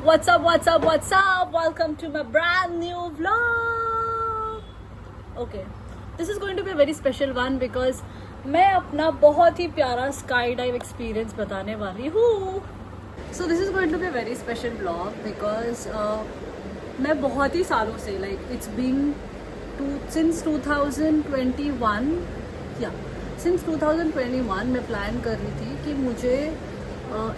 What's up, what's up, what's up? Welcome to my brand new vlog. Okay, this is going to be a very special one because मैं अपना बहुत ही प्यारा sky dive experience बताने वाली हूँ. So this is going to be a very special vlog because मैं बहुत ही सालों से it's been since 2021 since 2021 मैं प्लान कर रही थी कि मुझे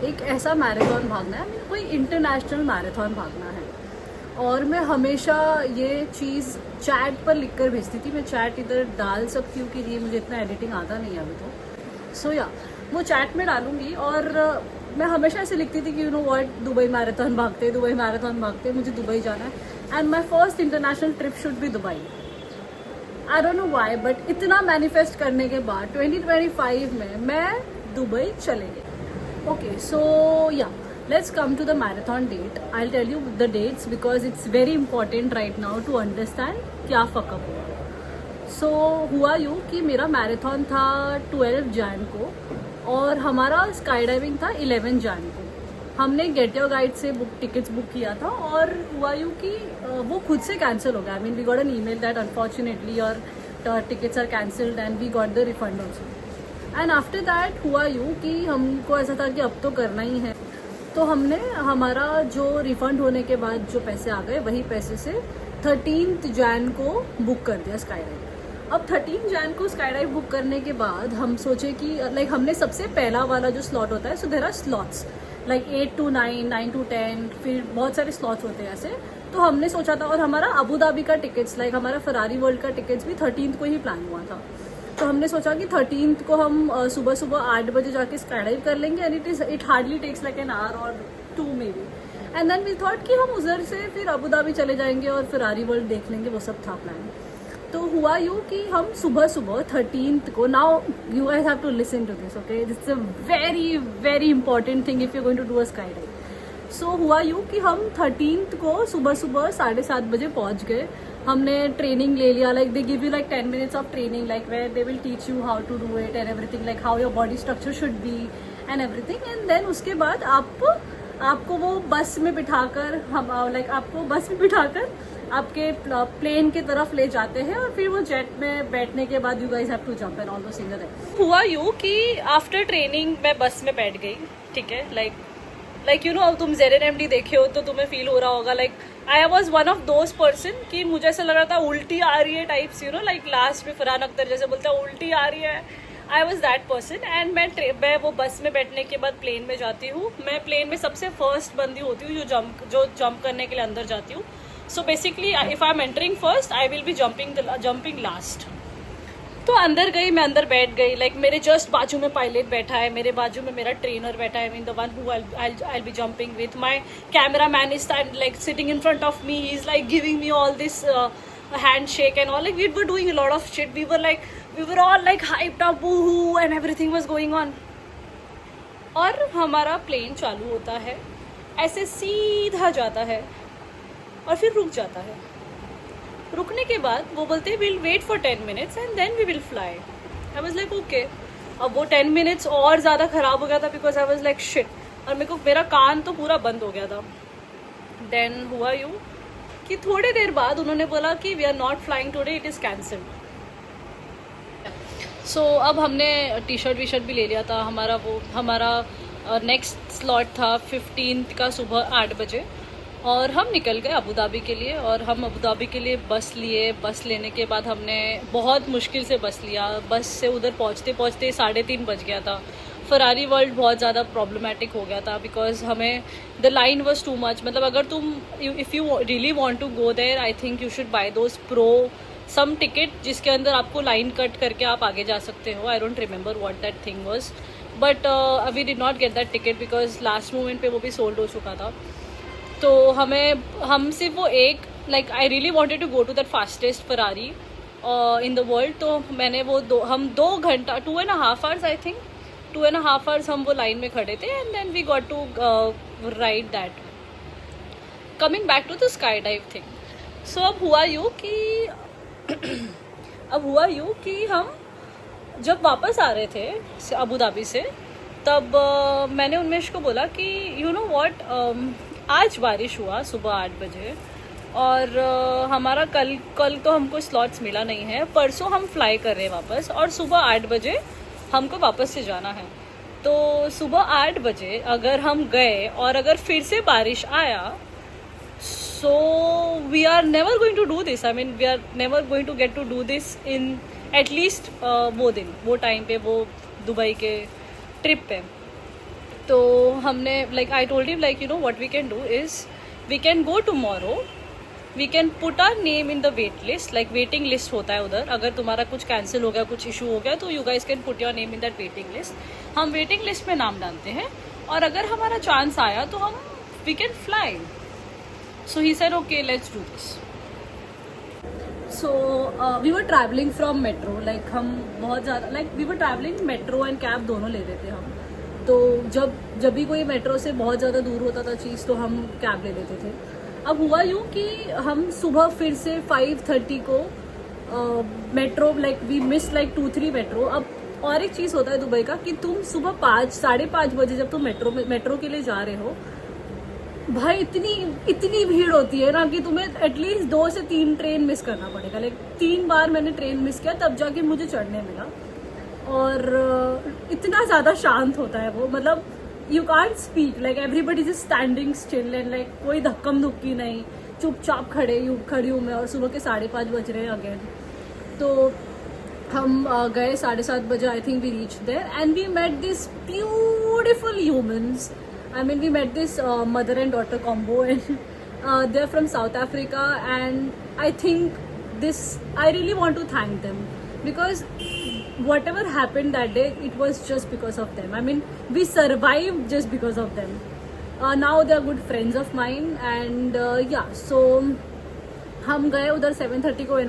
एक ऐसा मैराथन भागना है, कोई इंटरनेशनल मैराथन भागना है. और मैं हमेशा ये चीज़ चैट पर लिख कर भेजती थी. मैं चैट इधर डाल सकती हूँ कि ये मुझे इतना एडिटिंग आता नहीं है अभी तो. सो वो चैट में डालूंगी. और मैं हमेशा ऐसे लिखती थी कि you know what, Dubai marathon भागते मुझे दुबई जाना है. And my first international trip should be Dubai. I don't know why, but इतना मैनिफेस्ट करने के बाद 2025 में मैं दुबई चले गई. Okay, so let's come to the marathon date. I'll tell you the dates because it's very important right now to understand क्या fuck up हुआ. So हुआ यूँ कि मेरा मैराथन था 12 जैन को और हमारा स्काई डाइविंग था 11 जैन को. हमने गेट योर गाइड से टिकट्स बुक किया था और हुआ यूँ कि वो खुद से कैंसिल हो गया. I mean we got an email that unfortunately your tickets are cancelled and we got the refund also. And after that हुआ यूँ कि हमको ऐसा था कि अब तो करना ही है. तो हमने हमारा जो रिफंड होने के बाद जो पैसे आ गए वही पैसे से 13 जैन को बुक कर दिया स्काई डाइव. अब 13 जैन को स्काई डाइव बुक करने के बाद हम सोचे कि हमने सबसे पहला वाला जो स्लॉट होता है, so there are slots 8 to 9, 9 to 10, फिर बहुत सारे स्लॉट्स होते हैं ऐसे. तो हमने सोचा था, और हमारा अबू धाबी का टिकट्स हमारा फरारी वर्ल्ड का टिकट्स भी 13 को ही प्लान हुआ था. तो हमने सोचा कि 13 को हम सुबह 8 बजे जाके स्काई डाइव कर लेंगे. And it hardly takes an hour और 2 maybe. And then we thought कि हम उधर से फिर अबू धाबी चले जाएंगे और फरारी वर्ल्ड देख लेंगे. वो सब था प्लान. तो हुआ यूँ कि हम सुबह 13 को, now you guys have to listen to this, okay, this is a very very important thing if you going to do a sky dive. So हुआ यूँ कि हम 13 को सुबह 7:30 बजे पहुंच गए. हमने ट्रेनिंग ले लिया. They give you 10 minutes of training where they will teach you how to do it and everything, how your body structure should be and everything. And then उसके बाद आपको वो बस में बिठाकर आपके प्लेन की तरफ ले जाते हैं. और फिर वो जेट में बैठने के बाद you guys have to jump and all those single thing. हुआ यूँ कि आफ्टर ट्रेनिंग मैं बस में बैठ गई. ठीक है, यू नो, तुम ZNMD देखे हो तो तुम्हें फील हो रहा होगा I was one of those person कि मुझे ऐसा लग रहा था उल्टी आ रही है टाइप्स, यू नो, लास्ट में फरहान अख्तर जैसे बोलता है उल्टी आ रही है. I was that person. And मैं वो बस में बैठने के बाद प्लेन में जाती हूँ. मैं प्लेन में सबसे फर्स्ट बंदी होती हूँ जो जंप करने के लिए अंदर जाती हूँ. So basically if I am entering first I will be jumping last. तो अंदर गई, मैं अंदर बैठ गई. मेरे जस्ट बाजू में पायलट बैठा है, मेरे बाजू में मेरा ट्रेनर बैठा है, the one who I'll be jumping with. My cameraman is sitting in front of me. He's giving me all this handshake and all. We were doing a lot of shit. We were all hyped up, woohoo, and everything was going on. और हमारा plane चालू होता है, ऐसे सीधा जाता है और फिर रुक जाता है. रुकने के बाद वो बोलते हैं will wait for 10 minutes and then we will fly. I was okay. अब वो 10 minutes और ज़्यादा ख़राब हो गया था बिकॉज आई वाज शिट. और मेरा कान तो पूरा बंद हो गया था. देन हुआ यूँ कि थोड़ी देर बाद उन्होंने बोला कि we are not flying today, it is cancelled. So अब हमने टी शर्ट भी ले लिया था. हमारा नेक्स्ट स्लॉट था 15 का सुबह 8 बजे. और हम निकल गए अबू धाबी के लिए. और हम अबू धाबी के लिए बस लिए. बस लेने के बाद हमने बहुत मुश्किल से बस लिया. बस से उधर पहुँचते 3:30 बज गया था. फरारी वर्ल्ड बहुत ज़्यादा प्रॉब्लमेटिक हो गया था बिकॉज हमें the line was too much. अगर तुम if you really want to go there, I think you should buy those some ticket जिसके अंदर आपको लाइन कट करके आप आगे जा सकते हो. I don't remember what that thing was, but we did not get that ticket because last moment पे वो भी सोल्ड हो चुका था. तो हम सिर्फ वो एक I really wanted to go to that fastest Ferrari in the world. तो मैंने वो 2 घंटा 2.5 hours आई थिंक 2.5 hours हम वो लाइन में खड़े थे. And then we got to ride that. Coming back to the sky dive thing. So अब हुआ यूँ कि हम जब वापस आ रहे थे अबू धाबी से, तब मैंने उन्मेष को बोला कि यू नो व्हाट, आज बारिश हुआ सुबह 8 बजे और हमारा कल तो हमको स्लॉट्स मिला नहीं है, परसों हम फ्लाई कर रहे हैं वापस और सुबह 8 बजे हमको वापस से जाना है। तो सुबह 8 बजे अगर हम गए और अगर फिर से बारिश आया, so we are never going to do this. I mean we are never going to get to do this in at least वो दिन, वो टाइम पे, वो दुबई के ट्रिप पे। तो हमने like I told him like you know what we can do is we can go tomorrow, we can put our name in the wait list, like waiting list होता है उधर। अगर तुम्हारा कुछ कैंसिल हो गया, कुछ इशू हो गया, तो you guys can put your name in that waiting list. हम वेटिंग लिस्ट में नाम डालते हैं और अगर हमारा चांस आया तो हम we can fly. So he said okay let's do this. So we were travelling from metro, like हम बहुत ज़्यादा like we were travelling metro and cab दोनों ले रहे थे हम। तो जब भी कोई मेट्रो से बहुत ज़्यादा दूर होता था चीज़ तो हम कैब ले लेते थे। अब हुआ यूँ कि हम सुबह फिर से 5:30 को metro, like we miss like 2-3 metro. अब और एक चीज़ होता है दुबई का कि तुम सुबह 5-5:30 बजे जब तुम मेट्रो के लिए जा रहे हो, भाई इतनी भीड़ होती है ना कि तुम्हें एटलीस्ट 2 से 3 ट्रेन मिस करना पड़ेगा। लाइक 3 बार मैंने ट्रेन मिस किया तब जाके मुझे चढ़ने मिला। और इतना ज़्यादा शांत होता है वो, मतलब you can't speak, like everybody is standing still and like कोई धक्कम धुक्की नहीं, चुपचाप खड़ी हूँ मैं। और सुबह के 5:30 बज रहे हैं अगेन। तो हम गए 7:30 बजे, I think we reach there and we met this beautiful humans. I mean, we met this mother and daughter combo, and they're from South Africa, and I think I really want to thank them because whatever happened that day, it was just because of them. I mean, we survived just because of them. Now they are good friends of mine, and yeah, so हम गए उधर 7:30 को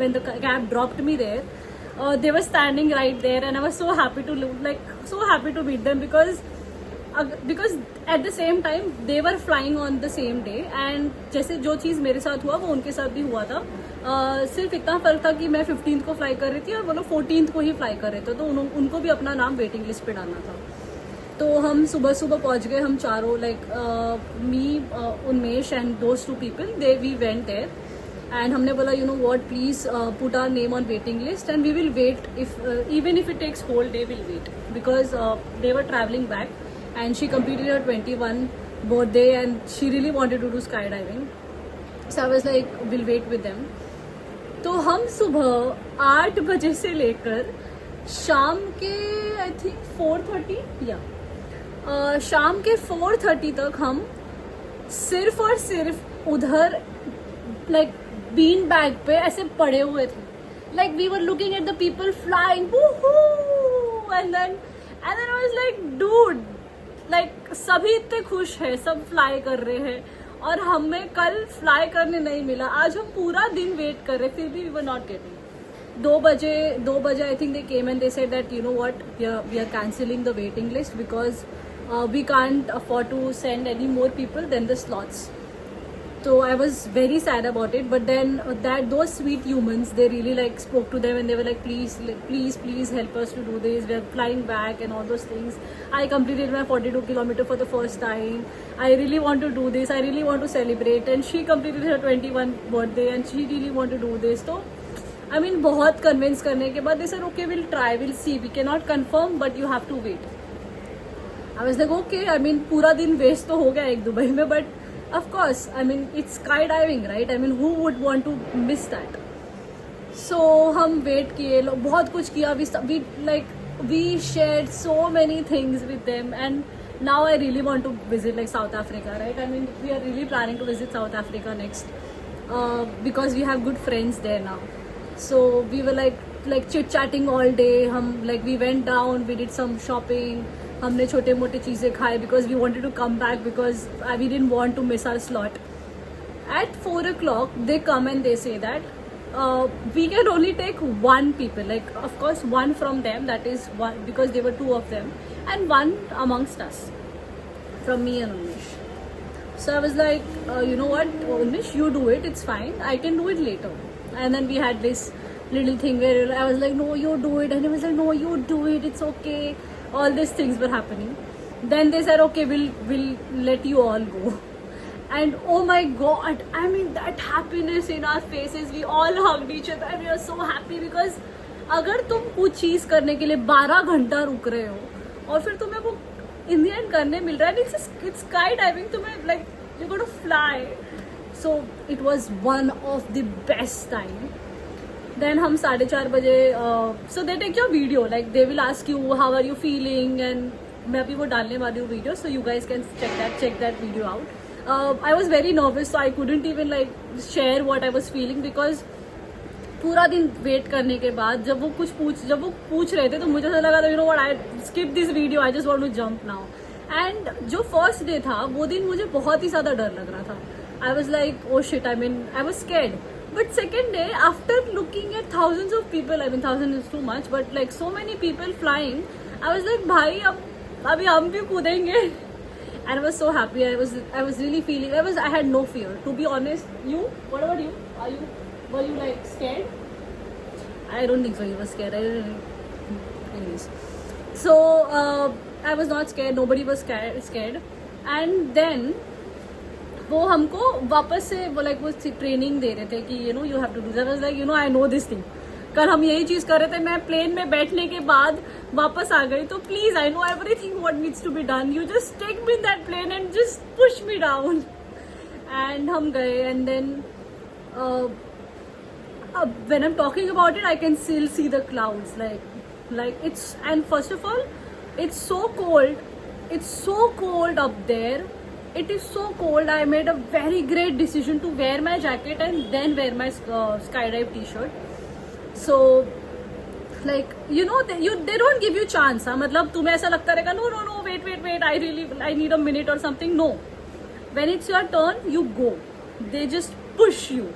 when the cab dropped me there. They were standing right there, and I was so happy to meet them because at the same time they were flying on the same day, and जैसे जो चीज़ मेरे साथ हुआ वो उनके साथ भी हुआ था। सिर्फ इतना फ़र्क था कि मैं 15th को फ्लाई कर रही थी और वो लोग 14th को ही फ्लाई कर रहे थे, तो उनको भी अपना नाम वेटिंग लिस्ट पे डालना था। तो हम सुबह पहुंच गए, हम चारों, like me, Unmesh and those 2 people, we went there and हमने बोला you know what, please put our name on waiting list and we will wait, even if it takes whole day will wait, because they were travelling back and she completed her 21 birthday and she really wanted to do skydiving, so I was like we'll wait with them. तो हम सुबह 8 बजे से लेकर शाम के I think 4:30 या शाम के 4:30 तक हम सिर्फ और सिर्फ उधर लाइक बीन बैग पे ऐसे पड़े हुए थे। Like we were looking at the people flying and then I was like dude, like सभी इतने खुश है, सब फ्लाई कर रहे हैं और हमें कल फ्लाई करने नहीं मिला। आज हम पूरा दिन वेट कर रहे, फिर भी वी वर नॉट गेटिंग। 2 बजे I think they came and they said that you know what, we are cancelling the waiting list because we can't afford to send any more people than the slots. So I was very sad about it, but then those sweet humans, they really like spoke to them and they were like, please help us to do this. We are flying back and all those things. I completed my 42 kilometer for the first time. I really want to do this. I really want to celebrate. And she completed her 21 birthday and she really want to do this. So I mean, बहुत convince करने के बाद they said okay, we'll try, we'll see. We cannot confirm, but you have to wait. I was like okay. I mean, पूरा दिन waste तो हो गया एक दुबई में, but of course, I mean, it's skydiving, right? I mean, who would want to miss that? So हम wait किए, बहुत कुछ किया, we shared so many things with them, and now I really want to visit like South Africa, right? I mean, we are really planning to visit South Africa next because we have good friends there now. So we were like chit chatting all day. We went down, we did some shopping. हमने छोटे मोटे चीज़ें खाए because we wanted to come back because we didn't want to miss our slot. At 4 o'clock, they come and they say that we can only take 1 people. Like, of course, 1 from them, that is 1 because there were 2 of them, and 1 amongst us, from me and Unmesh. So I was like, you know what, Unmesh, you do it, it's fine. I can do it later. And then we had this little thing where I was like, no, you do it. And he was like, no, you do it, it's okay. All these things were happening. Then they said, okay, we'll let you all go. And oh my god, I mean that happiness in our faces, we all hugged each other and we were so happy because अगर तुम कुछ चीज करने के लिए 12 घंटा रुक रहे हो और फिर तुम्हें वो इन द एंड करने मिल रहा है, इट्स स्काई डाइविंग, तुम्हें like you got to fly. So it was one of the best time. देन हम 4:30 बजे, so they take your video, like they will ask you how are you feeling, and मैं अभी वो डालने वाली हूँ video, so you guys can check that video out. I was very nervous, so I couldn't even like share what I was feeling because पूरा दिन wait करने के बाद जब वो पूछ रहे थे तो मुझे ऐसा लगा था, you know what, I skip this video, I just want to jump now. And जो फर्स्ट डे था वो दिन मुझे बहुत ही ज्यादा डर लग रहा था. I was like oh shit, I was scared. But second day after looking at thousands of people, 1000 is too much, but like so many people flying, I was like भाई अब अभी हम भी कूदेंगे. And I was so happy. I was really feeling. I had no fear. To be honest, you. What about you? Were you like scared? I don't think so. You were scared. I didn't. Anyways, so I was not scared. Nobody was scared. And then वो हमको वापस से वो like वो training दे रहे थे कि you know you have to do. I was like, you know, I know this thing. कल हम यही चीज कर रहे थे. मैं प्लेन में बैठने के बाद वापस आ गई, तो please I know everything what needs to be done, you just take me in that plane and just push me down. And हम गए. And then when I am talking about it, I can still see the clouds, like it's, and first of all it's so cold up there. It is so cold. I made a very great decision to wear my jacket and then wear my skydive t-shirt. So like you know they don't give you chance. मतलब तुम्हें ऐसा लगता रहेगा no wait, I need a minute or something. No, when it's your turn you go. They just push you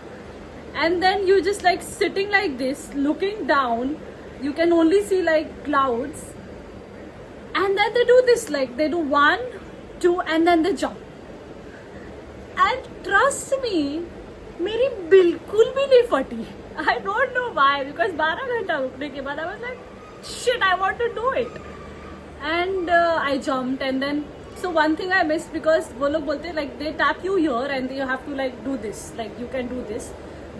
and then you just like sitting like this looking down. You can only see like clouds and then they do this, like they do 1 2 and then they jump. And trust me, मेरी बिल्कुल भी नहीं फटी. I don't know why, because 12 घंटा रुकने के बाद I was like shit, I want to do it. And I jumped. And then so one thing I missed, because वो लोग बोलते हैं like they tap you here and you have to like do this, like you can do this,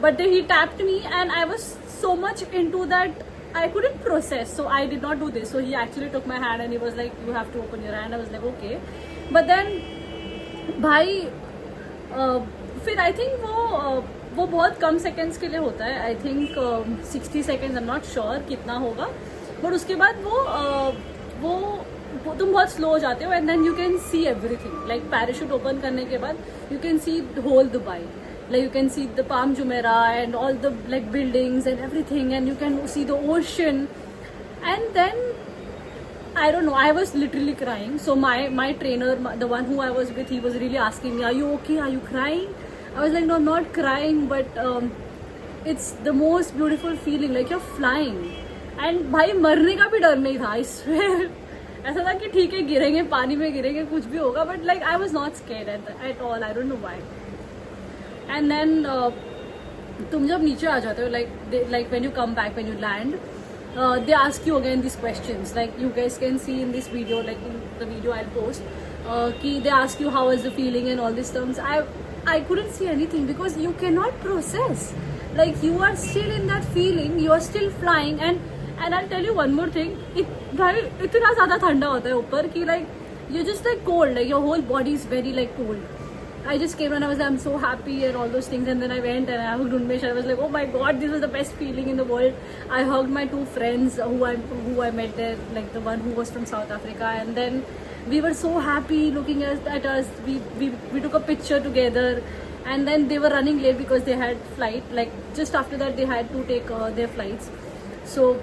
but he tapped me and I was so much into that I couldn't process, so I did not do this. So he actually took my hand and he was like you have to open your hand. I was like okay, but then भाई फिर I think वो बहुत कम seconds के लिए होता है. I think 60 seconds, I am not sure कितना होगा. बट उसके बाद वो तुम बहुत स्लो हो जाते हो and then you can see everything. Like parachute open करने के बाद you can see whole Dubai, like you can see the Palm Jumeirah and all the like buildings and everything, and you can see the ocean. And then I don't know, I was literally crying. So my trainer, the one who I was with, he was really asking me, are you okay, are you crying? I was like, no, I'm not crying, but it's the most beautiful feeling, like you're flying. And भाई मरने का भी डर नहीं था, I swear. ऐसा था कि ठीक है गिरेंगे, पानी में गिरेंगे, कुछ भी होगा, but like I was not scared at all. I don't know why. And then तुम जब नीचे आ जाते हो, like when you come back, when you land, they ask you again these questions, like you guys can see in this video, like in the video I'll post, कि they ask you how is the feeling and all these terms. I couldn't see anything because you cannot process, like you are still in that feeling, you are still flying. And I'll tell you one more thing, भाई इतना ज़्यादा ठंडा होता है ऊपर कि like you're just like cold, like your whole body is very like cold. I just came and I was like, I'm so happy and all those things. And then I went and I hugged Unmesh. I was like, oh my god, this was the best feeling in the world. I hugged my two friends who I met there, like the one who was from South Africa. And then we were so happy looking at us. We took a picture together. And then they were running late because they had flight. Like just after that, they had to take their flights. So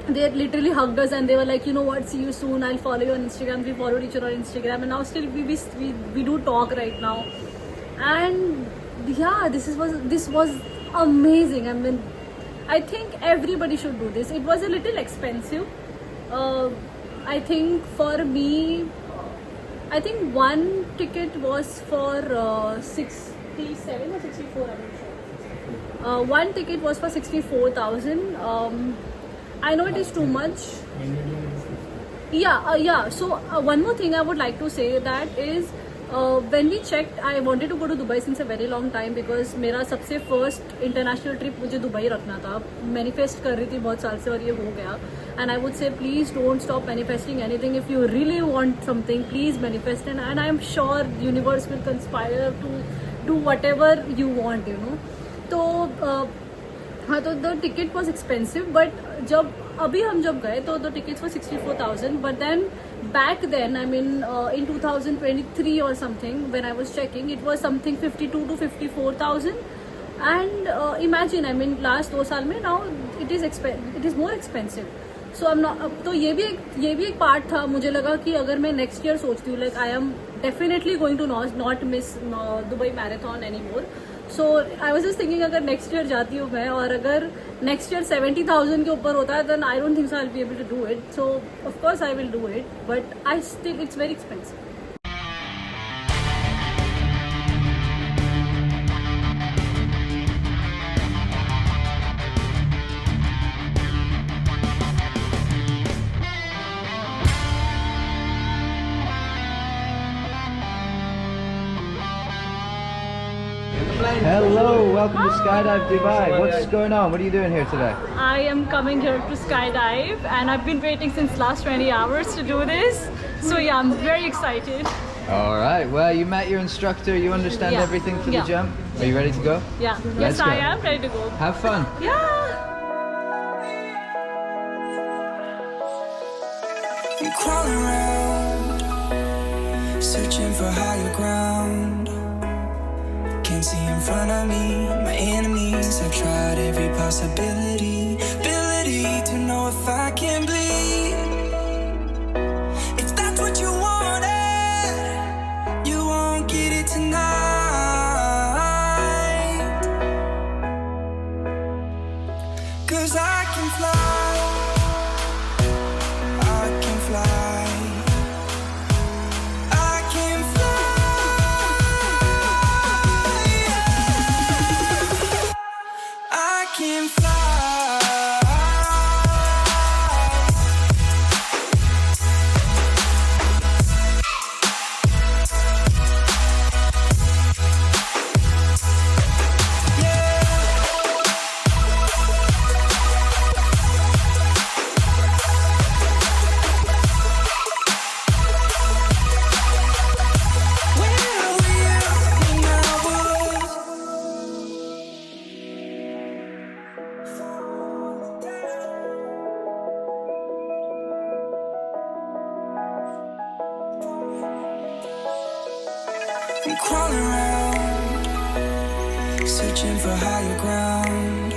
they literally hugged us and they were like, you know what, see you soon, I'll follow you on Instagram. We followed each other on Instagram and now still we do talk right now. And yeah, this was amazing. I mean, I think everybody should do this. It was a little expensive. I think for me, I think one ticket was for 67 or 64, I'm not sure. One ticket was for 64,000. I know it is too much. Yeah. So one more thing I would like to say that is when we checked, I wanted to go to Dubai since a very long time because मेरा सबसे first international trip मुझे Dubai रखना था. Manifest कर रही थी बहुत साल से और ये हो गया. And I would say please don't stop manifesting anything. If you really want something, please manifest it. And I am sure universe will conspire to do whatever you want, you know. तो हाँ तो the ticket was expensive but जब अभी हम जब गए तो the tickets was 64,000 but then back then I mean in 2023 or something when I was checking it was something 52 to 54,000 and imagine I mean last 2 साल में now it is more expensive so I'm not अब तो ये भी एक part था मुझे लगा कि अगर मैं नेक्स्ट ईयर सोचती हूँ like I am definitely going to not miss Dubai marathon any more so I was just thinking अगर नेक्स्ट ईयर जाती हूँ मैं और अगर नेक्स्ट ईयर 70,000 के ऊपर होता है then I don't think so I will be able to do it so of course I will do it but I still it's very expensive. Hello, welcome to Skydive Dubai. What's going on? What are you doing here today? I am coming here to skydive and I've been waiting since last 20 hours to do this. So yeah, I'm very excited. All right, well, you met your instructor, you understand Yeah. everything for the Yeah. jump. Are you ready to go? Yeah, Let's yes go. I am ready to go. Have fun. Yeah. I'm crawling around, searching for higher ground. Can't see in front of me, my enemies. I've tried every possibility, ability to know if I can bleed. If that's what you wanted, you won't get it tonight. 'Cause I can fly, I can fly. I can fly, I can fly. Where were you when I was falling down? I'm crawling around, searching for higher ground.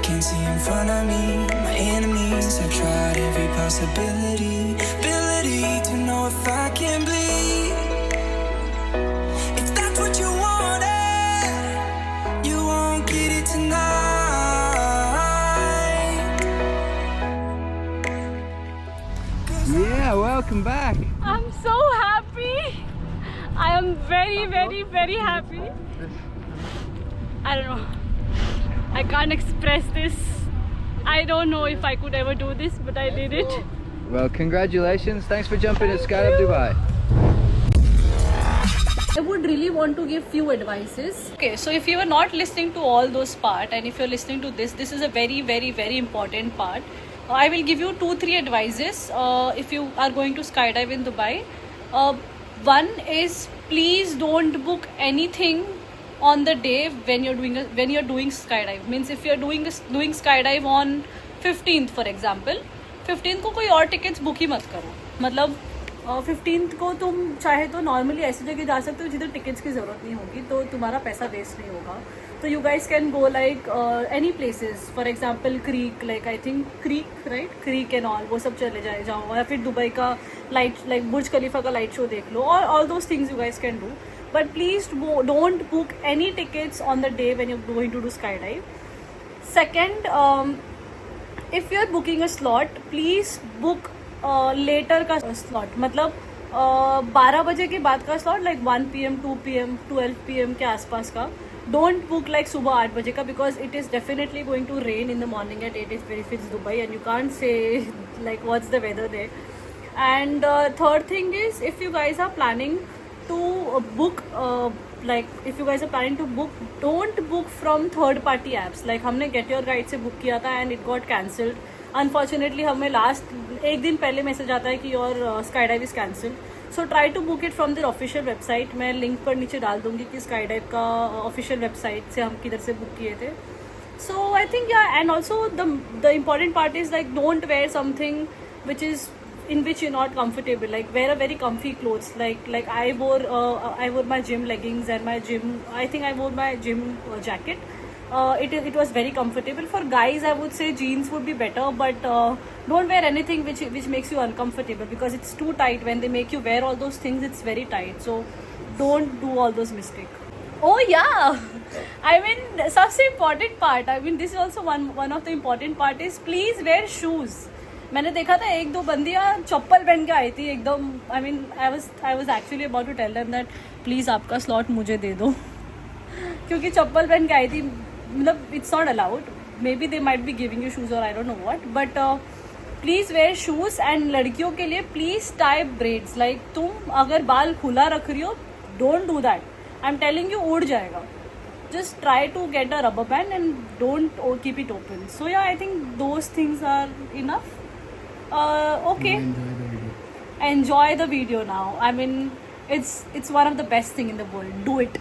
Can't see in front of me, my enemies. I've tried every possibility, ability to know if I can bleed. If that's what you wanted, you won't get it tonight. Yeah, welcome back. I'm so happy. I am very happy. I don't know. I can't express this. I don't know if I could ever do this, but I did it. Well, congratulations. Thanks for jumping at Skydive Dubai. I would really want to give few advices. Okay, so if you are not listening to all those part and if you're listening to this is a very important part. I will give you 2-3 advices if you are going to skydive in Dubai. One is please don't book anything on the day when you're doing skydive. Means if you're doing skydive on 15th for example, 15th को कोई और tickets book ही मत करो. मतलब 15th को तुम चाहे तो नॉर्मली ऐसी जगह जा सकते हो जिधर टिकट्स की ज़रूरत नहीं होगी तो तुम्हारा पैसा वेस्ट नहीं होगा. तो you guys can go like any places for example creek like I think creek right creek and all वो सब चले जाओ या फिर दुबई का लाइट लाइक बुर्ज खलीफा का लाइट शो देख लो और all those things you guys can do but please don't book any tickets on the day when you are going to do sky dive. Second, if you are booking a slot please book latter का slot मतलब 12 बजे के बाद का slot like 1 PM 2 PM 12 PM के आसपास का. Don't book like सुबह 8 बजे का because it is definitely going to rain in the morning at 8 if it's Dubai and you can't say like what's the weather there. And third thing is, if you guys are planning to book like if you guys are planning to book, don't book from third party apps. Like हमने Get Your Guide से book किया था and it got cancelled. Unfortunately हमें last एक दिन पहले message आता है कि your skydive is cancelled. So try to book it from their official website. मैं लिंक पर नीचे डाल दूँगी कि skydive का official website से हम किधर से book किए थे. So I think yeah, and also the important part is like don't wear something which is in which you're not comfortable. Like wear a very comfy clothes. Like I wore my gym leggings and my gym. I think I wore my gym jacket. It was very comfortable. For guys, I would say jeans would be better, but don't wear anything which makes you uncomfortable, because it's too tight. When they make you wear all those things, it's very tight. So don't do all those mistakes. Oh yeah, I mean, सबसे important part. I mean, this is also one of the important part is please wear shoes. मैंने देखा था एक दो बंदियाँ चप्पल पहन के आई थी एकदम. I mean, I was actually about to tell them that please आपका slot मुझे दे दो क्योंकि चप्पल पहन के आई थी. मतलब it's not allowed. Maybe they might be giving you shoes or I don't know what. But please wear shoes. And लड़कियों के लिए please tie braids. Like तुम अगर बाल खुला रख रही हो, don't do that. I'm telling you, उड़ जाएगा. Just try to get a rubber band and don't keep it open. So yeah, I think those things are enough. Okay. Enjoy the video now. I mean, it's one of the best thing in the world. Do it.